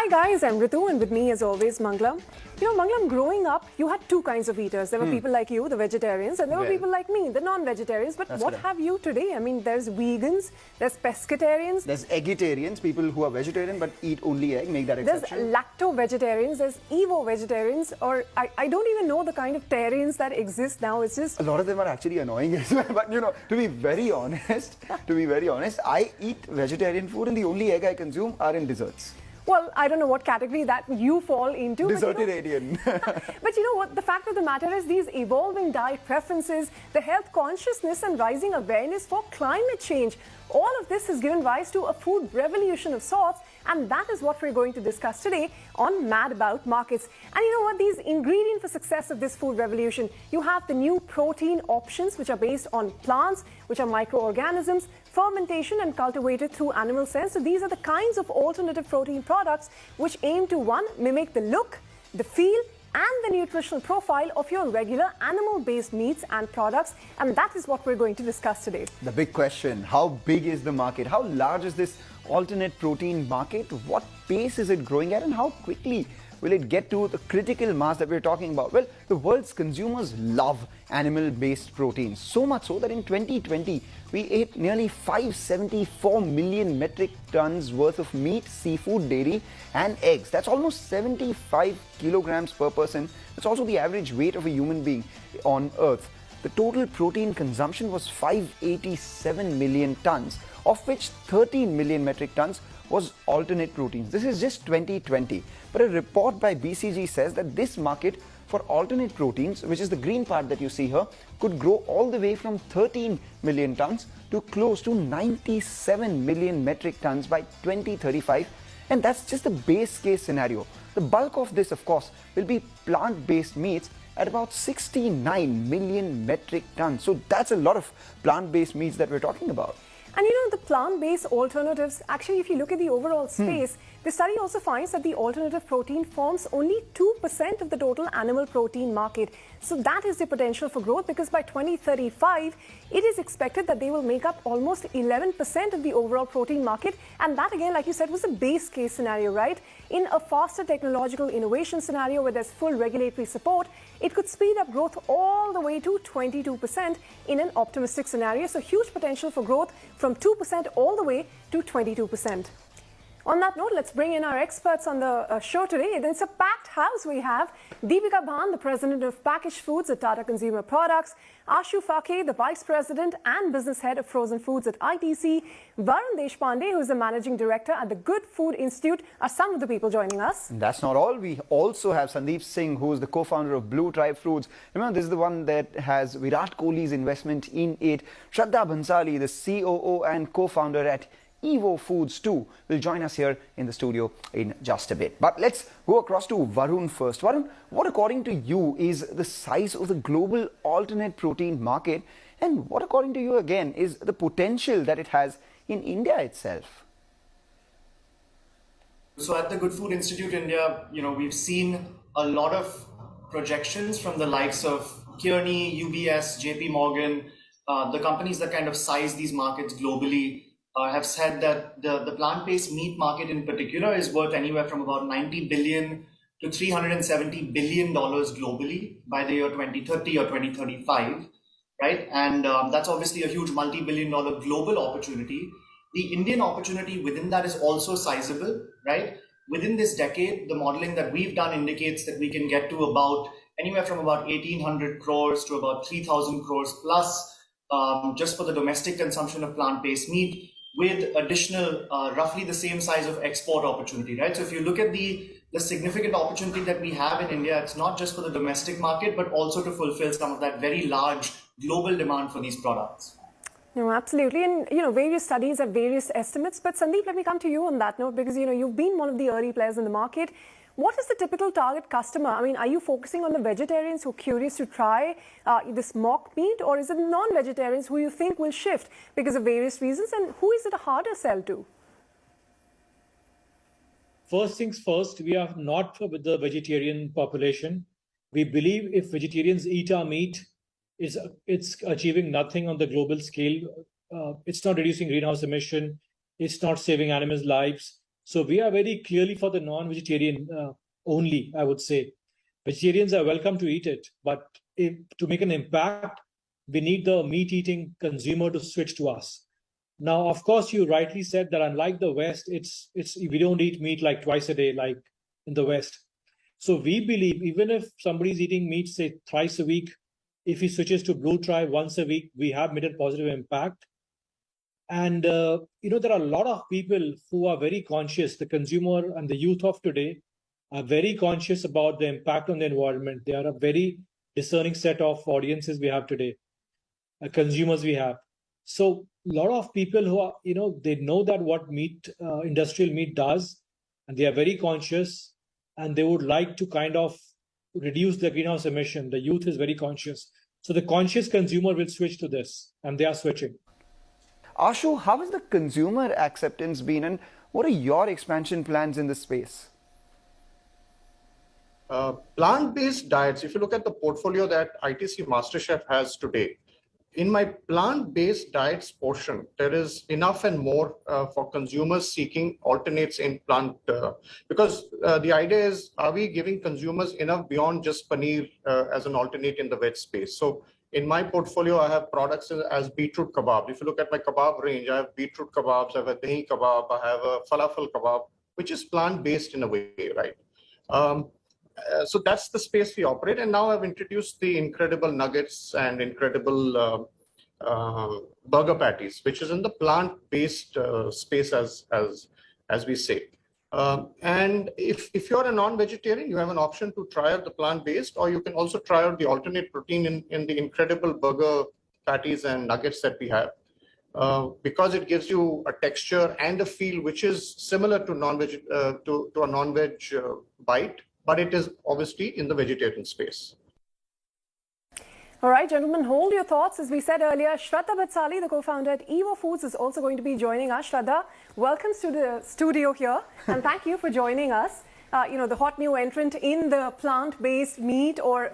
Hi guys, I'm Ritu and with me as always Mangalam. Mangalam, growing up, you had two kinds of eaters. There were people like you, the vegetarians, and there were people like me, the non-vegetarians. But what have you today? I mean, there's vegans, there's pescatarians. There's eggetarians, people who are vegetarian but eat only egg, make that exception. There's lacto-vegetarians, there's evo-vegetarians, or I don't even know the kind of tarians that exist now. It's just... A lot of them are actually annoying as well. But to be very honest, I eat vegetarian food and the only egg I consume are in desserts. Well, I don't know what category that you fall into. Desertarian. But you know what? The fact of the matter is these evolving diet preferences, the health consciousness and rising awareness for climate change, all of this has given rise to a food revolution of sorts, and that is what we're going to discuss today on Mad About Markets. And you know what? These ingredients for success of this food revolution, you have the new protein options which are based on plants, which are microorganisms, fermentation and cultivated through animal cells. So these are the kinds of alternative protein products which aim to, one, mimic the look, the feel, and the nutritional profile of your regular animal-based meats and products. And that is what we're going to discuss today. The big question, how big is the market? How large is this alternate protein market? What pace is it growing at and how quickly will it get to the critical mass that we're talking about? Well, the world's consumers love animal-based proteins, so much so that in 2020, we ate nearly 574 million metric tons worth of meat, seafood, dairy and eggs. That's almost 75 kilograms per person. That's also the average weight of a human being on Earth. The total protein consumption was 587 million tons, of which 13 million metric tons was alternate proteins. This is just 2020. But a report by BCG says that this market for alternate proteins, which is the green part that you see here, could grow all the way from 13 million tons to close to 97 million metric tons by 2035. And that's just the base case scenario. The bulk of this, of course, will be plant-based meats at about 69 million metric tons. So that's a lot of plant-based meats that we're talking about. And the plant-based alternatives, actually, if you look at the overall space, the study also finds that the alternative protein forms only 2% of the total animal protein market. So that is the potential for growth, because by 2035, it is expected that they will make up almost 11% of the overall protein market. And that, again, like you said, was a base case scenario, right? In a faster technological innovation scenario where there's full regulatory support, it could speed up growth all the way to 22% in an optimistic scenario. So huge potential for growth from 2% all the way to 22%. On that note, let's bring in our experts on the show today. It's a packed house. We have Deepika Bhan, the President of Packaged Foods at Tata Consumer Products, Ashu Phake, the Vice President and Business Head of Frozen Foods at ITC, Varun Deshpande, who is the Managing Director at the Good Food Institute, are some of the people joining us. And that's not all. We also have Sandeep Singh, who is the co-founder of Blue Tribe Foods. Remember, this is the one that has Virat Kohli's investment in it. Shraddha Bhansali, the COO and co-founder at Evo Foods too, will join us here in the studio in just a bit. But let's go across to Varun first. Varun, what according to you is the size of the global alternate protein market, and what according to you again is the potential that it has in India itself? So at the Good Food Institute India, we've seen a lot of projections from the likes of Kearney, UBS, JP Morgan, the companies that kind of size these markets globally. Have said that the plant-based meat market in particular is worth anywhere from about $90 billion to $370 billion globally by the year 2030 or 2035, right? And that's obviously a huge multi-billion-dollar global opportunity. The Indian opportunity within that is also sizable, right? Within this decade, the modeling that we've done indicates that we can get to about anywhere from about 1,800 crores to about 3,000 crores plus just for the domestic consumption of plant-based meat, with additional roughly the same size of export opportunity, right? So if you look at the significant opportunity that we have in India, it's not just for the domestic market, but also to fulfill some of that very large global demand for these products. No, absolutely. And, various studies have various estimates. But Sandeep, let me come to you on that note, because, you've been one of the early players in the market. What is the typical target customer? I mean, are you focusing on the vegetarians who are curious to try this mock meat, or is it non-vegetarians who you think will shift because of various reasons? And who is it a harder sell to? First things first, we are not with the vegetarian population. We believe if vegetarians eat our meat, it's achieving nothing on the global scale. It's not reducing greenhouse emission. It's not saving animals' lives. So we are very clearly for the non-vegetarian only, I would say. Vegetarians are welcome to eat it, but to make an impact, we need the meat-eating consumer to switch to us. Now, of course, you rightly said that unlike the West, we don't eat meat like twice a day, like in the West. So we believe even if somebody's eating meat, say thrice a week, if he switches to Blue Try once a week, we have made a positive impact. And there are a lot of people who are very conscious. The consumer and the youth of today are very conscious about the impact on the environment. They are a very discerning set of audiences we have today, consumers we have. So a lot of people who are, they know that what industrial meat does, and they are very conscious, and they would like to kind of reduce the greenhouse emission. The youth is very conscious. So the conscious consumer will switch to this, and they are switching. Ashu, how has the consumer acceptance been, and what are your expansion plans in this space? Plant-based diets, if you look at the portfolio that ITC MasterChef has today, in my plant-based diets portion, there is enough and more for consumers seeking alternates in plant, because the idea is, are we giving consumers enough beyond just paneer as an alternate in the veg space? So in my portfolio, I have products as beetroot kebab. If you look at my kebab range, I have beetroot kebabs, I have a dahi kebab, I have a falafel kebab, which is plant-based in a way, right? So that's the space we operate. And now I've introduced the incredible nuggets and incredible burger patties, which is in the plant-based space as we say. And if you're a non-vegetarian, you have an option to try out the plant-based, or you can also try out the alternate protein in the incredible burger patties and nuggets that we have. Because it gives you a texture and a feel which is similar to a non-veg bite, but it is obviously in the vegetarian space. All right, gentlemen, hold your thoughts. As we said earlier, Shraddha Bhatsali, the co-founder at Evo Foods, is also going to be joining us. Shraddha, welcome to the studio here, and thank you for joining us. The hot new entrant in the plant-based meat or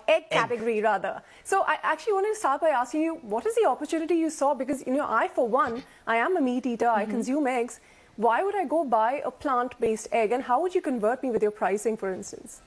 egg category, rather. So I actually wanted to start by asking you, what is the opportunity you saw? Because, I, for one, I am a meat eater. I consume eggs. Why would I go buy a plant-based egg, and how would you convert me with your pricing, for instance?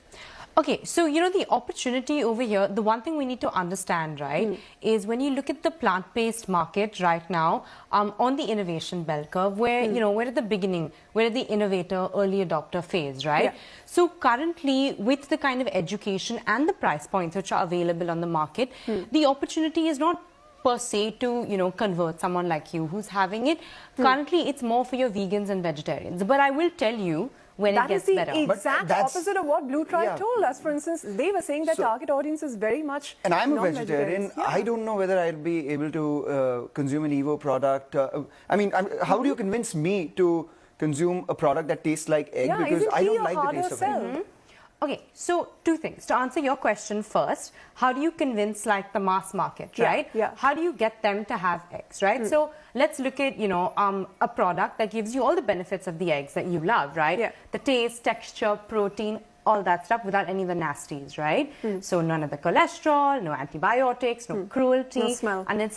Okay, so the opportunity over here, the one thing we need to understand, right, is when you look at the plant-based market right now, on the innovation bell curve, where, we're at the beginning, we're at the innovator, early adopter phase, right? Yeah. So currently, with the kind of education and the price points which are available on the market, the opportunity is not per se to, convert someone like you who's having it. Currently, it's more for your vegans and vegetarians. But I will tell you, when it gets better. That is the exact opposite of what Blue Tribe told us. For instance, they were saying that target audience is very much And I'm a vegetarian. Yeah. I don't know whether I'll be able to consume an Evo product. How do you convince me to consume a product that tastes like egg? Because I don't like the taste of egg. Okay, so two things. To answer your question first, how do you convince the mass market, right? Yeah. How do you get them to have eggs, right? So let's look at, a product that gives you all the benefits of the eggs that you love, right? Yeah. The taste, texture, protein, all that stuff without any of the nasties, right? So none of the cholesterol, no antibiotics, no cruelty. No smell. And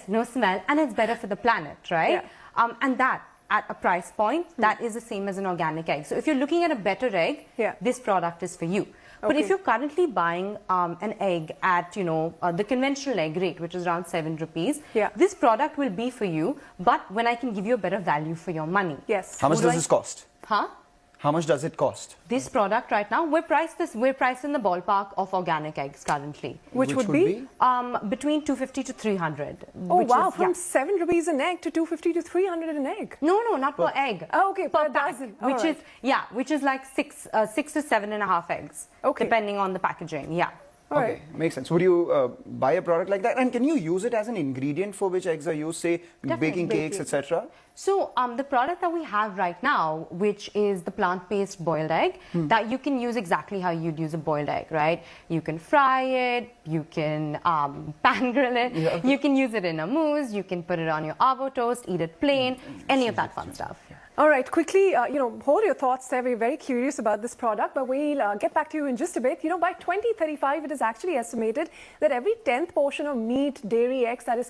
no smell, and it's better for the planet, right? Yeah. And that, at a price point, that is the same as an organic egg. So if you're looking at a better egg, this product is for you. But if you're currently buying an egg at, the conventional egg rate, which is around 7 rupees, this product will be for you, but when I can give you a better value for your money. Yes. How much does this cost? Huh? How much does it cost? This product right now, we're priced in the ballpark of organic eggs currently. Which would be? Between 250 to 300. Oh, wow. From 7 rupees an egg to 250 to 300 an egg. No, not per egg. Oh, okay, per dozen. Which is like 6 to 7.5 eggs. Okay. Depending on the packaging, Okay, makes sense. Would you buy a product like that? And can you use it as an ingredient for which eggs are used, say, baking cakes, etc.? So the product that we have right now, which is the plant-based boiled egg, that you can use exactly how you'd use a boiled egg, right? You can fry it, you can pan grill it, you can use it in a mousse, you can put it on your avo toast, eat it plain, any of that fun stuff. All right, quickly, hold your thoughts there. We're very curious about this product, but we'll get back to you in just a bit. By 2035, it is actually estimated that every 10th portion of meat, dairy, eggs that is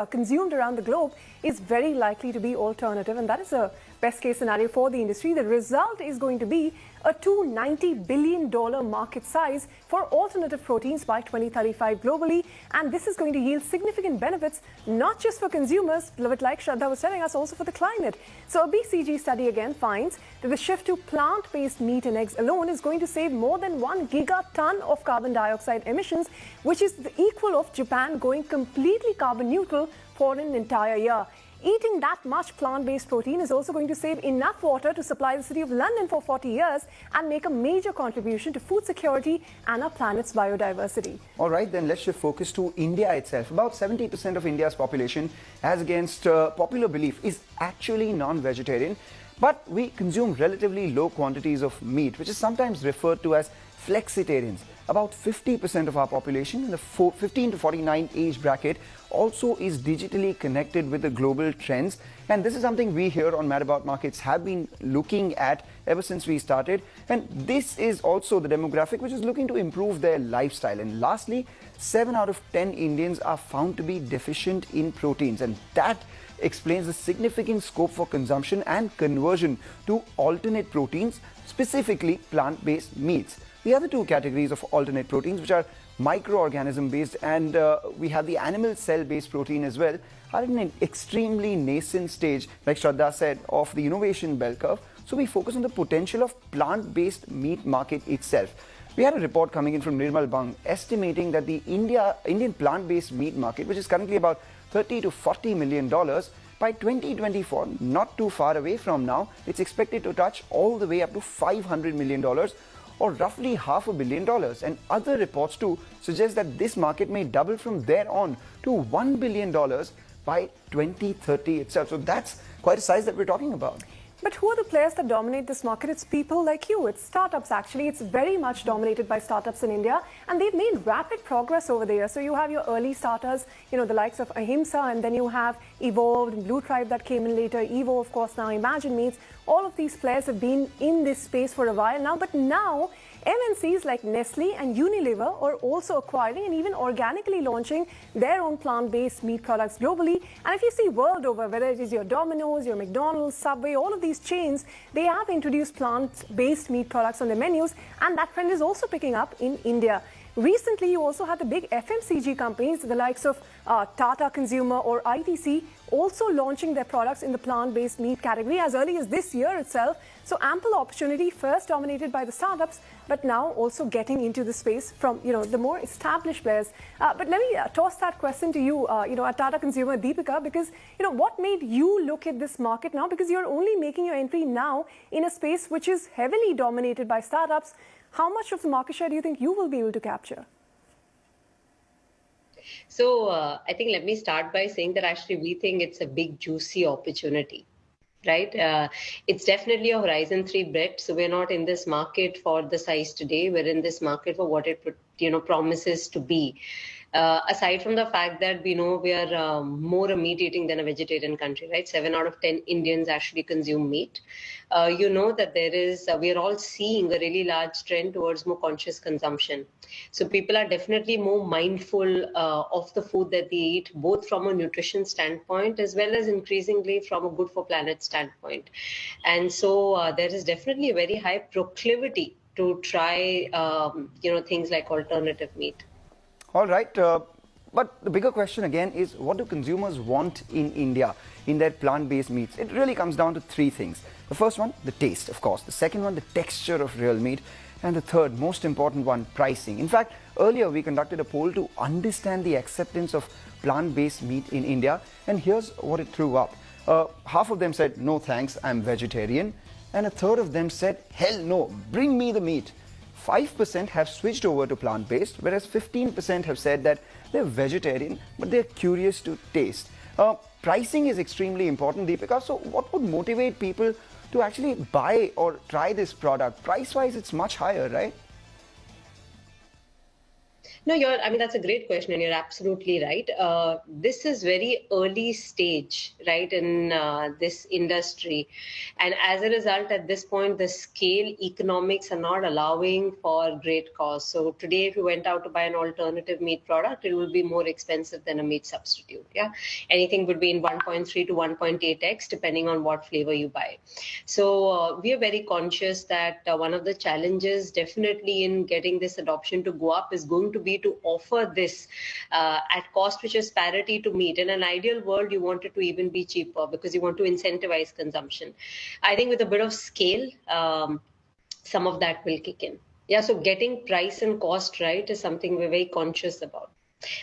consumed around the globe is very likely to be alternative, and that is a best case scenario for the industry. The result is going to be a $290 billion market size for alternative proteins by 2035 globally. And this is going to yield significant benefits, not just for consumers, but like Shraddha was telling us, also for the climate. So a BCG study again finds that the shift to plant-based meat and eggs alone is going to save more than 1 gigaton of carbon dioxide emissions, which is the equal of Japan going completely carbon neutral for an entire year. Eating that much plant-based protein is also going to save enough water to supply the city of London for 40 years and make a major contribution to food security and our planet's biodiversity. All right, then let's shift focus to India itself. About 70% of India's population, as against popular belief, is actually non-vegetarian. But we consume relatively low quantities of meat, which is sometimes referred to as flexitarians. About 50% of our population in the 15 to 49 age bracket also is digitally connected with the global trends. And this is something we here on Mad About Markets have been looking at ever since we started. And this is also the demographic which is looking to improve their lifestyle. And lastly, 7 out of 10 Indians are found to be deficient in proteins. And that explains the significant scope for consumption and conversion to alternate proteins, specifically plant-based meats. The other two categories of alternate proteins, which are microorganism based and we have the animal cell based protein as well, are in an extremely nascent stage, like Shraddha said, of the innovation bell curve. So we focus on the potential of plant-based meat market itself. We had a report coming in from Nirmal Bang estimating that the Indian plant-based meat market, which is currently about $30 to $40 million, by 2024, not too far away from now, it's expected to touch all the way up to $500 million, or roughly $500 million. And other reports too suggest that this market may double from there on to $1 billion by 2030 itself. So that's quite a size that we're talking about. But who are the players that dominate this market? It's people like you. It's startups, actually. It's very much dominated by startups in India. And they've made rapid progress over the years. So you have your early starters, the likes of Ahimsa, and then you have Evolved, Blue Tribe that came in later, Evo, of course, now Imagine Meats. All of these players have been in this space for a while now. But now, MNCs like Nestle and Unilever are also acquiring and even organically launching their own plant-based meat products globally. And if you see world over, whether it is your Domino's, your McDonald's, Subway, all of these chains, they have introduced plant-based meat products on their menus, and that trend is also picking up in India. Recently, you also had the big FMCG companies, the likes of Tata Consumer or ITC, also launching their products in the plant-based meat category as early as this year itself. So ample opportunity, first dominated by the startups, but now also getting into the space from, the more established players. But let me toss that question to you, at Tata Consumer, Deepika, because, what made you look at this market now? Because you're only making your entry now in a space which is heavily dominated by startups. How much of the market share do you think you will be able to capture? So I think let me start by saying that actually we think it's a big, juicy opportunity, right? It's definitely a Horizon 3 bet. So we're not in this market for the size today. We're in this market for what it promises to be. Aside from the fact that we know we are more a meat eating than a vegetarian country, right? 7 out of 10 Indians actually consume meat. That there is, we are all seeing a really large trend towards more conscious consumption. So people are definitely more mindful of the food that they eat, both from a nutrition standpoint, as well as increasingly from a good for planet standpoint. And so there is definitely a very high proclivity to try, things like alternative meat. All right, but the bigger question again is, what do consumers want in India in their plant-based meats? It really comes down to 3 things. The first one, the taste, of course. The second one, the texture of real meat. And the third, most important one, pricing. In fact, earlier we conducted a poll to understand the acceptance of plant-based meat in India. And here's what it threw up. Half of them said, no thanks, I'm vegetarian. And a third of them said, hell no, bring me the meat. 5% have switched over to plant-based, whereas 15% have said that they're vegetarian, but they're curious to taste. Pricing is extremely important, Deepika. So what would motivate people to actually buy or try this product? Price-wise, it's much higher, right? No, that's a great question, and you're absolutely right. This is very early stage, right, in this industry. And as a result, at this point, the scale economics are not allowing for great cost. So today, if you went out to buy an alternative meat product, it will be more expensive than a meat substitute. Yeah, anything would be in 1.3 to 1.8x, depending on what flavor you buy. So we are very conscious that one of the challenges definitely in getting this adoption to go up is going to be to offer this at cost which is parity to meat. In an ideal world, you want it to even be cheaper because you want to incentivize consumption. I think with a bit of scale, some of that will kick in. Yeah, so getting price and cost right is something we're very conscious about.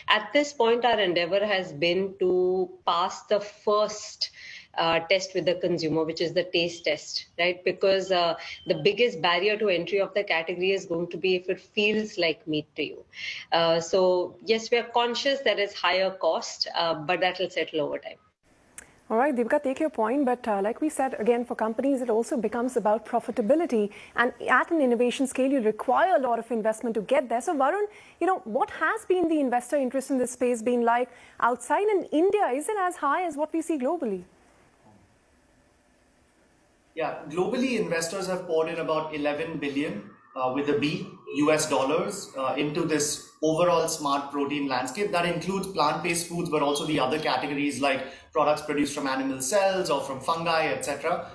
At this point, our endeavor has been to pass the first test with the consumer, which is the taste test, right? Because the biggest barrier to entry of the category is going to be if it feels like meat to you. So yes, we are conscious that it's higher cost, but that will settle over time. All right, Deepika, take your point. But like we said, again, for companies, it also becomes about profitability. And at an innovation scale, you require a lot of investment to get there. So Varun, what has been the investor interest in this space been like outside in India? Is it as high as what we see globally? Yeah, globally, investors have poured in about 11 billion with a B US dollars into this overall smart protein landscape. That includes plant-based foods, but also the other categories like products produced from animal cells or from fungi, etc.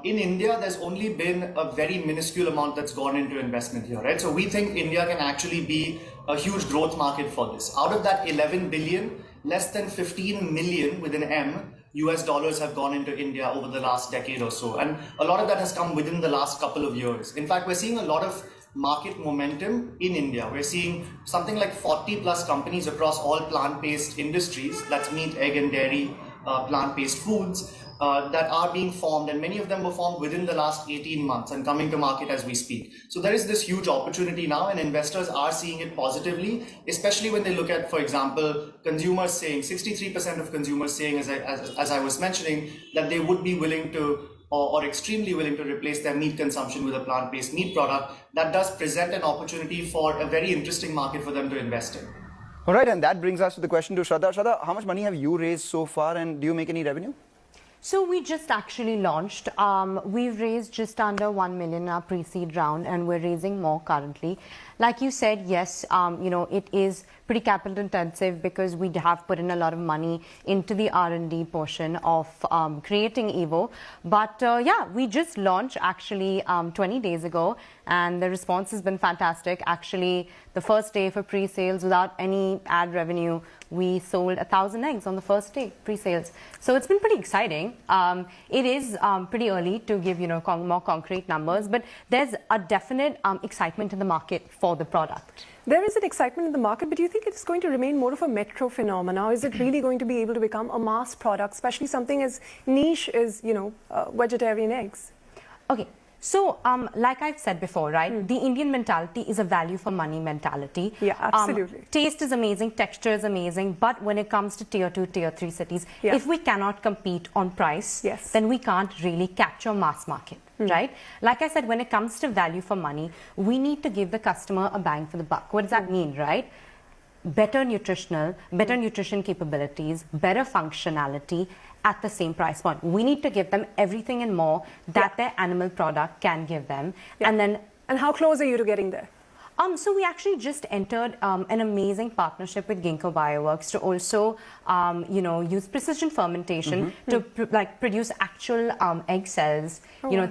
In India, there's only been a very minuscule amount that's gone into investment here, right? So we think India can actually be a huge growth market for this. Out of that 11 billion, less than 15 million with an M US dollars have gone into India over the last decade or so. And a lot of that has come within the last couple of years. In fact, we're seeing a lot of market momentum in India. We're seeing something like 40 plus companies across all plant-based industries, that's meat, egg and dairy, plant-based foods, that are being formed, and many of them were formed within the last 18 months and coming to market as we speak. So there is this huge opportunity now, and investors are seeing it positively, especially when they look at, for example, consumers saying, 63% of consumers saying, as I was mentioning, that they would be willing to or extremely willing to replace their meat consumption with a plant-based meat product. That does present an opportunity for a very interesting market for them to invest in. All right, and that brings us to the question to Shraddha. Shraddha, how much money have you raised so far, and do you make any revenue? So we just actually launched. We've raised just under 1 million our pre-seed round, and we're raising more currently. Like you said, yes, it is pretty capital intensive because we have put in a lot of money into the R&D portion of creating Evo. But yeah, we just launched actually 20 days ago, and the response has been fantastic. Actually, the first day for pre-sales without any ad revenue, we sold 1,000 eggs on the first day, pre-sales. So it's been pretty exciting. It is pretty early to give more concrete numbers, but there's a definite excitement in the market for the product. There is an excitement in the market, but do you think it's going to remain more of a metro phenomenon? Is it really going to be able to become a mass product, especially something as niche as, vegetarian eggs? Okay. So, like I've said before, right, the Indian mentality is a value for money mentality. Yeah, absolutely. Taste is amazing, texture is amazing, but when it comes to tier 2, tier 3 cities, if we cannot compete on price, then we can't really capture mass market, right? Like I said, when it comes to value for money, we need to give the customer a bang for the buck. What does that mean, right? Better nutrition capabilities, better functionality at the same price point. We need to give them everything and more that their animal product can give them. And how close are you to getting there? So we actually just entered an amazing partnership with Ginkgo Bioworks to also, use precision fermentation to produce actual egg cells,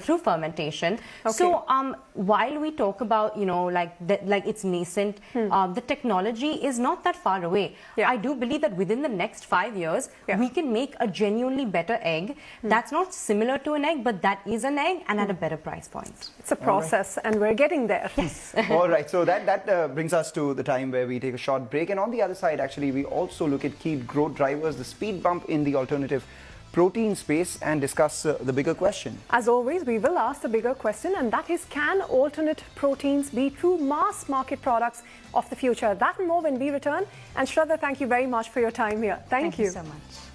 through fermentation. Okay. So while we talk about, it's nascent, the technology is not that far away. I do believe that within the next 5 years, we can make a genuinely better egg that's not similar to an egg, but that is an egg and at a better price point. It's a process, and we're getting there. Yes. All right. So that brings us to the time where we take a short break, and on the other side actually we also look at key growth drivers, the speed bump in the alternative protein space, and discuss the bigger question. As always, we will ask the bigger question, and that is, can alternate proteins be true mass market products of the future? That and more when we return. And Shraddha, thank you very much for your time here. Thank you so much.